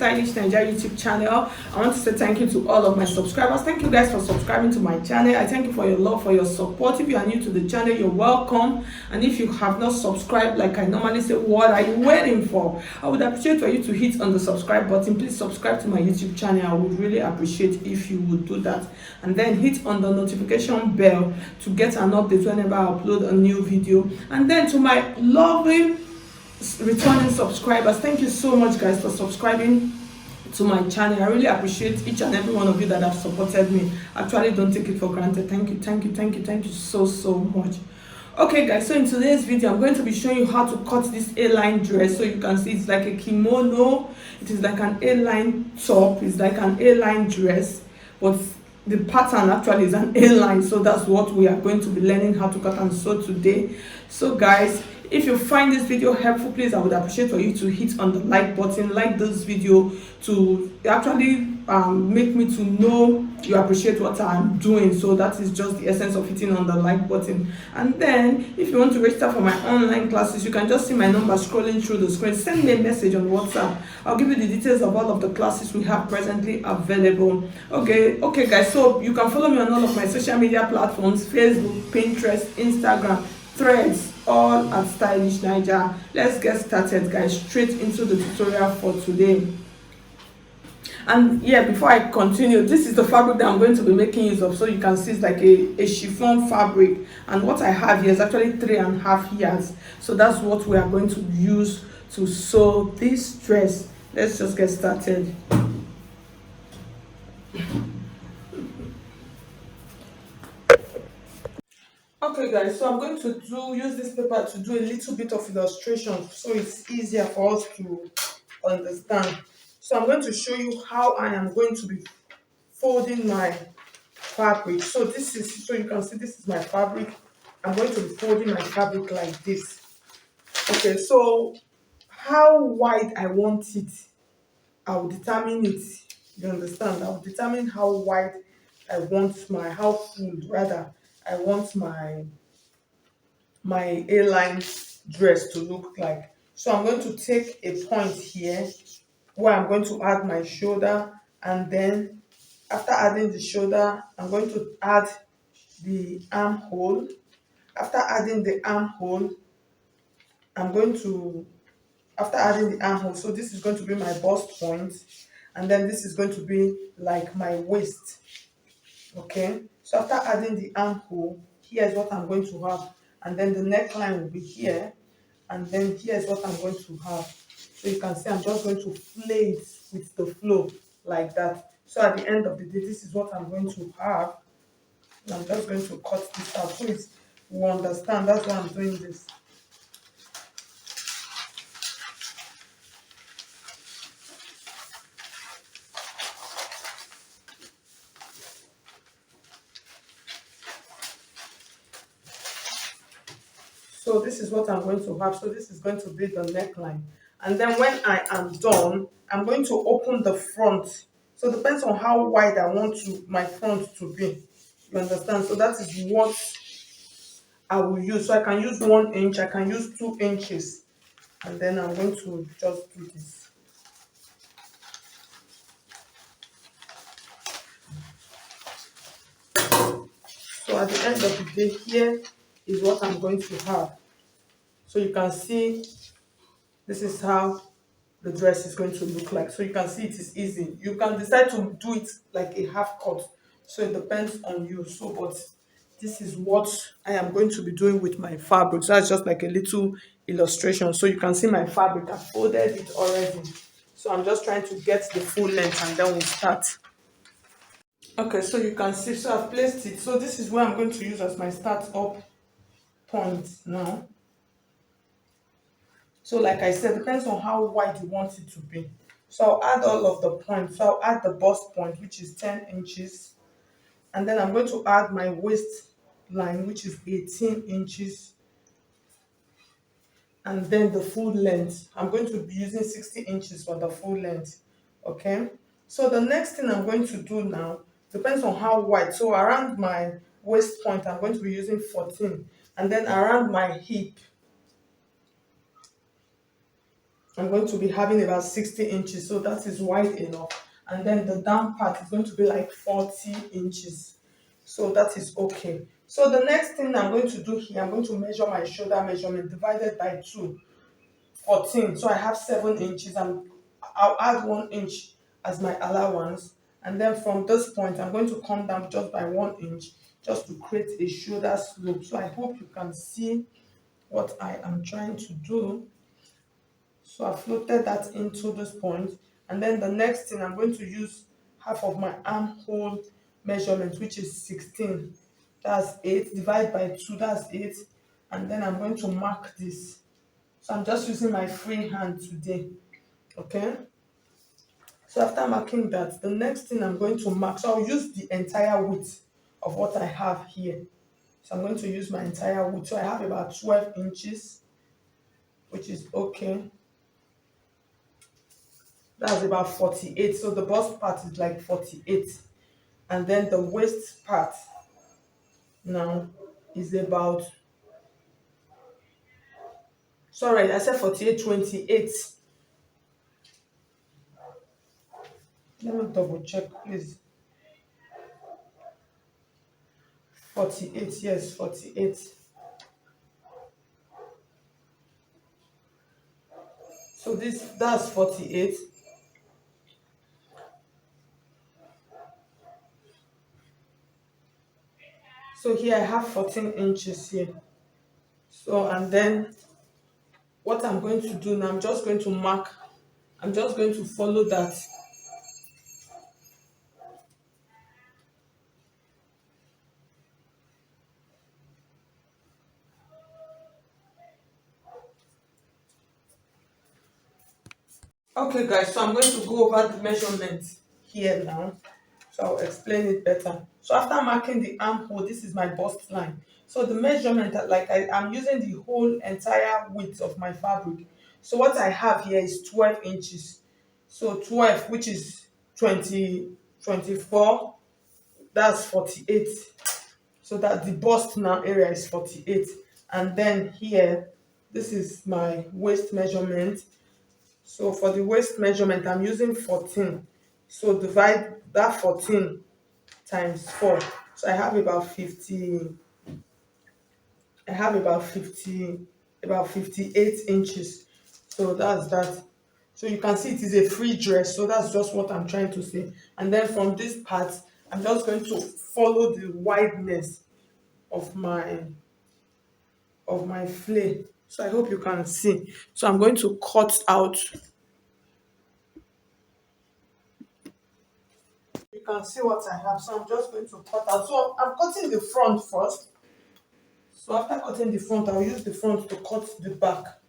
Stylish Naija YouTube channel. I want to say thank you to all of my subscribers. Thank you guys for subscribing to my channel. I thank you for your love, for your support. If you are new to the channel, you're welcome. And if you have not subscribed, like I normally say, what are you waiting for? I would appreciate for you to hit on the subscribe button. Please subscribe to my YouTube channel. I would really appreciate if you would do that. And then hit on the notification bell to get an update whenever I upload a new video. And then to my lovely returning subscribers, thank you so much guys for subscribing to my channel. I really appreciate each and every one of you that have supported me. Actually, don't take it for granted. Thank you, thank you, thank you, thank you so much. Okay guys, so in today's video I'm going to be showing you how to cut this A-line dress. So you can see it's like a kimono, it is like an A-line top, it's like an A-line dress, but the pattern actually is an A-line. So that's what we are going to be learning how to cut and sew today. So guys, if you find this video helpful, please, I would appreciate for you to hit on the like button, like this video to actually make me to know you appreciate what I'm doing. So that is just the essence of hitting on the like button. And then if you want to register for my online classes, you can just see my number scrolling through the screen. Send me a message on WhatsApp. I'll give you the details of all of the classes we have presently available. Okay guys, so you can follow me on all of my social media platforms: Facebook, Pinterest, Instagram, Threads, all at Stylish Naija. Let's get started guys, straight into the tutorial for today. And yeah, before I continue, this is the fabric that I'm going to be making use of. So you can see it's like a chiffon fabric, and what I have here is actually 3.5 yards. So that's what we are going to use to sew this dress. Let's just get started. Okay guys, so I'm going to use this paper to do a little bit of illustration so it's easier for us to understand. So I'm going to show you how I am going to be folding my fabric. So this is, so you can see this is my fabric. I'm going to be folding my fabric like this. Okay, so how wide I want it, I will determine it. You understand? I will determine how wide I want my, how full rather I want my A-line dress to look like. So I'm going to take a point here where I'm going to add my shoulder, and then after adding the shoulder I'm going to add the armhole. After adding the armhole, after adding the armhole, so this is going to be my bust point, and then this is going to be like my waist. Okay, so after adding the armhole, here's what I'm going to have, and then the neckline will be here, and then here's what I'm going to have. So you can see I'm just going to flay it with the flow like that. So at the end of the day, this is what I'm going to have, and I'm just going to cut this out so it's, we understand. That's why I'm doing this. So this is what I'm going to have. So this is going to be the neckline. And then when I am done, I'm going to open the front. So it depends on how wide I want my front to be. You understand? So that is what I will use. So I can use 1 inch, I can use 2 inches. And then I'm going to just do this. So at the end of the day, here is what I'm going to have. So you can see this is how the dress is going to look like. So you can see it is easy. You can decide to do it like a half cut. So it depends on you. So but this is what I am going to be doing with my fabric. So that's just like a little illustration. So you can see my fabric. I folded it already. So I'm just trying to get the full length, and then we'll start. Okay, so you can see, so I've placed it. So this is where I'm going to use as my start up point now. So like I said, depends on how wide you want it to be. So I'll add all of the points. So I'll add the bust point, which is 10 inches. And then I'm going to add my waist line, which is 18 inches. And then the full length. I'm going to be using 60 inches for the full length. Okay. So the next thing I'm going to do now depends on how wide. So around my waist point, I'm going to be using 14. And then around my hip, I'm going to be having about 60 inches, so that is wide enough. And then the down part is going to be like 40 inches. So that is okay. So the next thing I'm going to do here, I'm going to measure my shoulder measurement divided by 2, 14. So I have 7 inches, and I'll add 1 inch as my allowance. And then from this point, I'm going to come down just by 1 inch just to create a shoulder slope. So I hope you can see what I am trying to do. So I floated that into this point, and then the next thing I'm going to use half of my armhole measurement, which is 16. That's 8. Divide by 2, that's 8. And then I'm going to mark this. So I'm just using my free hand today. Okay. So after marking that, the next thing I'm going to mark, so I'll use the entire width of what I have here. So I'm going to use my entire width. So I have about 12 inches, which is okay. That's about 48. So the bust part is like 48. And then the waist part now is about, sorry, I said 48, 28. Let me double check, please. 48, yes, 48. So that's 48. So here I have 14 inches here. So, and then what I'm going to do now, I'm just going to mark, I'm just going to follow that. Okay, guys, so I'm going to go over the measurement here now. So I'll explain it better. So after marking the armhole, this is my bust line. So the measurement, like I'm using the whole entire width of my fabric. So what I have here is 12 inches. So 12, which is 20, 24, that's 48. So that the bust now area is 48. And then here, this is my waist measurement. So for the waist measurement, I'm using 14. So divide that 14 times 4. So I have about 50, I have about 58 inches. So that's that. So you can see it is a free dress. So that's just what I'm trying to say. And then from this part, I'm just going to follow the wideness of my flare. So I hope you can see. So I'm going to cut out. You can see what I have. So I'm just going to cut out. So I'm cutting the front first. So after cutting the front, I'll use the front to cut the back.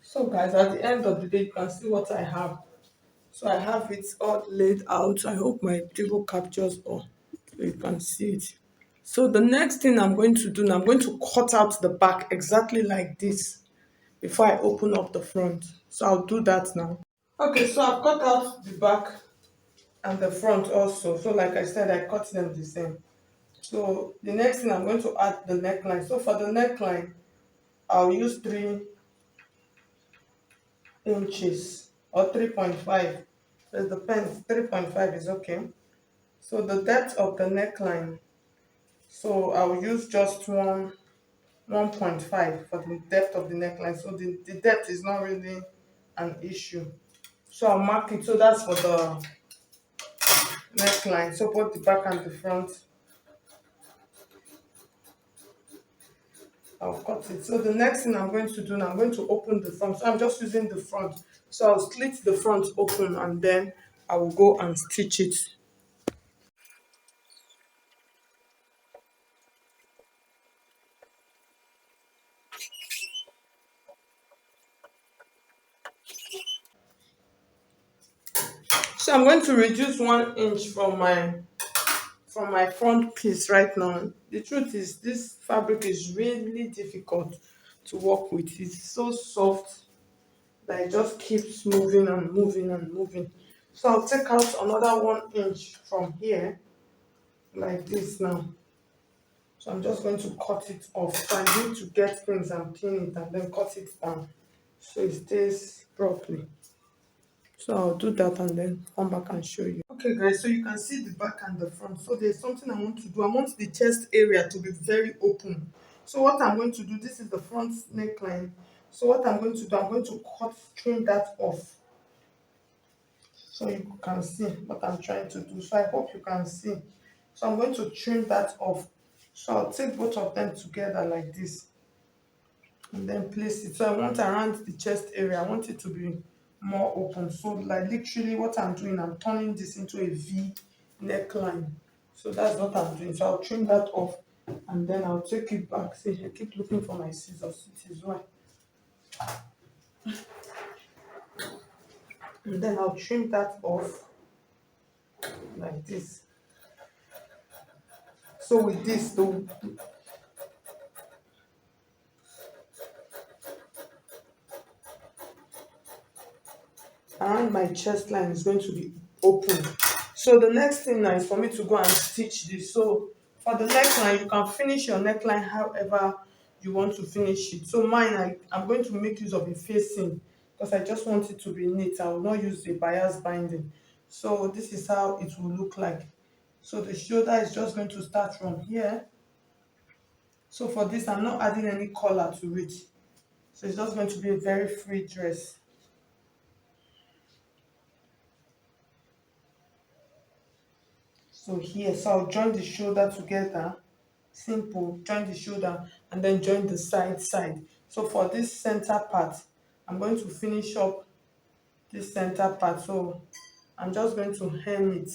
So guys, at the end of the day, you can see what I have. So I have it all laid out. I hope my table captures all so you can see it. So the next thing I'm going to do now, I'm going to cut out the back exactly like this before I open up the front. So I'll do that now. Okay, so I've cut out the back and the front also. So like I said, I cut them the same. So the next thing I'm going to add the neckline. So for the neckline, I'll use 3 inches or 3.5. It depends. 3.5 is okay. So the depth of the neckline. So I'll use just 1.5 for the depth of the neckline. So the depth is not really an issue. So I'll mark it. So that's for the neckline. So both the back and the front, I'll cut it. So the next thing I'm going to do now, I'm going to open the front. So I'm just using the front. So I'll slit the front open, and then I will go and stitch it. So I'm going to reduce 1 inch from my front piece right now. The truth is this fabric is really difficult to work with. It's so soft. that it just keeps moving and moving and moving. So I'll take out another 1 inch from here like this now. So I'm just going to cut it off. So I need to get things and pin it and then cut it down so it stays properly. So I'll do that and then come back and show you. Okay guys, so you can see the back and the front. So there's something I want to do. I want the chest area to be very open. So what I'm going to do, this is the front neckline. So what I'm going to do, I'm going to trim that off. So you can see what I'm trying to do. So I hope you can see. So I'm going to trim that off. So I'll take both of them together like this and then place it. So I want around the chest area, I want it to be more open. So like literally what I'm doing, I'm turning this into a V neckline. So that's what I'm doing. So I'll trim that off and then I'll take it back. See, I keep looking for my scissors. It is why. And then I'll trim that off like this. So with this though, around my chest line is going to be open. So the next thing now is for me to go and stitch this. So for the neckline, you can finish your neckline however you want to finish it. So mine, I'm going to make use of a facing because I just want it to be neat. I will not use the bias binding. So this is how it will look like. So the shoulder is just going to start from here. So for this, I'm not adding any collar to it. So it's just going to be a very free dress. So here, so I'll join the shoulder together. Simple, join the shoulder and then join the side. So for this center part, I'm going to finish up this center part. So I'm just going to hem it.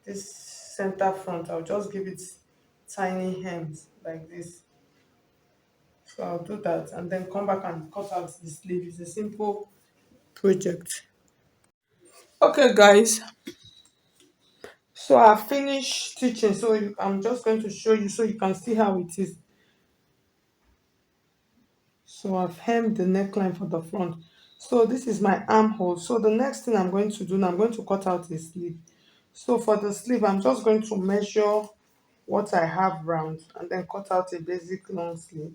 This center front, I'll just give it tiny hems like this. So I'll do that and then come back and cut out the sleeve. It's a simple project. Okay guys, so I finished stitching. So I'm just going to show you so you can see how it is. So I've hemmed the neckline for the front. So this is my armhole. So the next thing I'm going to do now, I'm going to cut out the sleeve. So for the sleeve, I'm just going to measure what I have round and then cut out a basic long sleeve.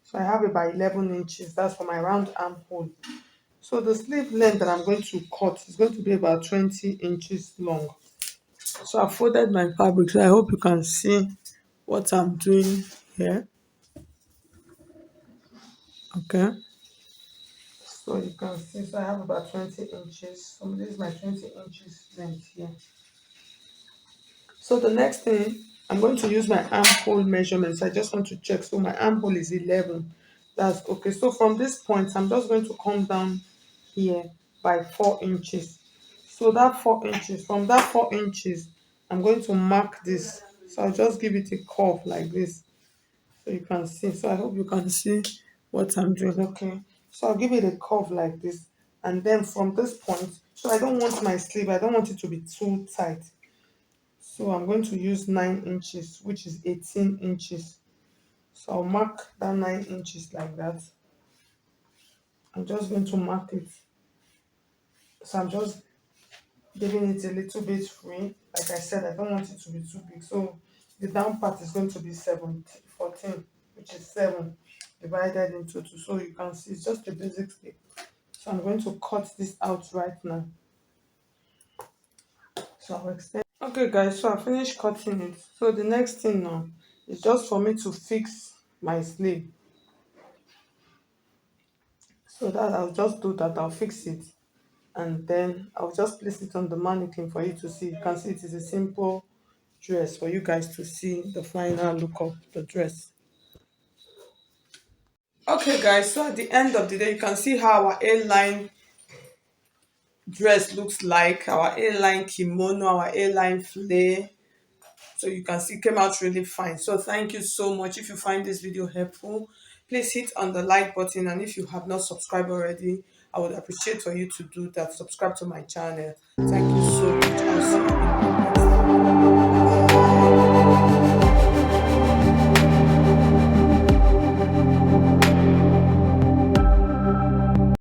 So I have about 11 inches. That's for my round armhole. So the sleeve length that I'm going to cut is going to be about 20 inches long. So I folded my fabric. So I hope you can see what I'm doing here. Okay. So you can see, so I have about 20 inches. So this is my 20 inches length here. So the next thing, I'm going to use my armhole measurements. I just want to check. So my armhole is 11. That's okay. So from this point, I'm just going to come down here by 4 inches. So that 4 inches, from that 4 inches, I'm going to mark this. So I'll just give it a curve like this. So you can see. So I hope you can see what I'm doing. Okay. So I'll give it a curve like this. And then from this point, so I don't want my sleeve, I don't want it to be too tight. So I'm going to use 9 inches, which is 18 inches. So I'll mark that 9 inches like that. I'm just going to mark it. So I'm just giving it a little bit free. Like I said, I don't want it to be too big. So the down part is going to be 14, which is 7 divided into 2. So you can see it's just a basic shape. So I'm going to cut this out right now. So I'll extend. Okay guys, so I finished cutting it. So the next thing now is just for me to fix my sleeve. So that I'll just do that, I'll fix it. And then I'll just place it on the mannequin for you to see. You can see it is a simple dress for you guys to see the final look of the dress. Okay guys, so at the end of the day, you can see how our A-line dress looks like, our A-line kimono, our A-line flare. So you can see it came out really fine. So thank you so much. If you find this video helpful, please hit on the like button, and if you have not subscribed already, I would appreciate for you to do that. Subscribe to my channel. Thank you so much. I'll see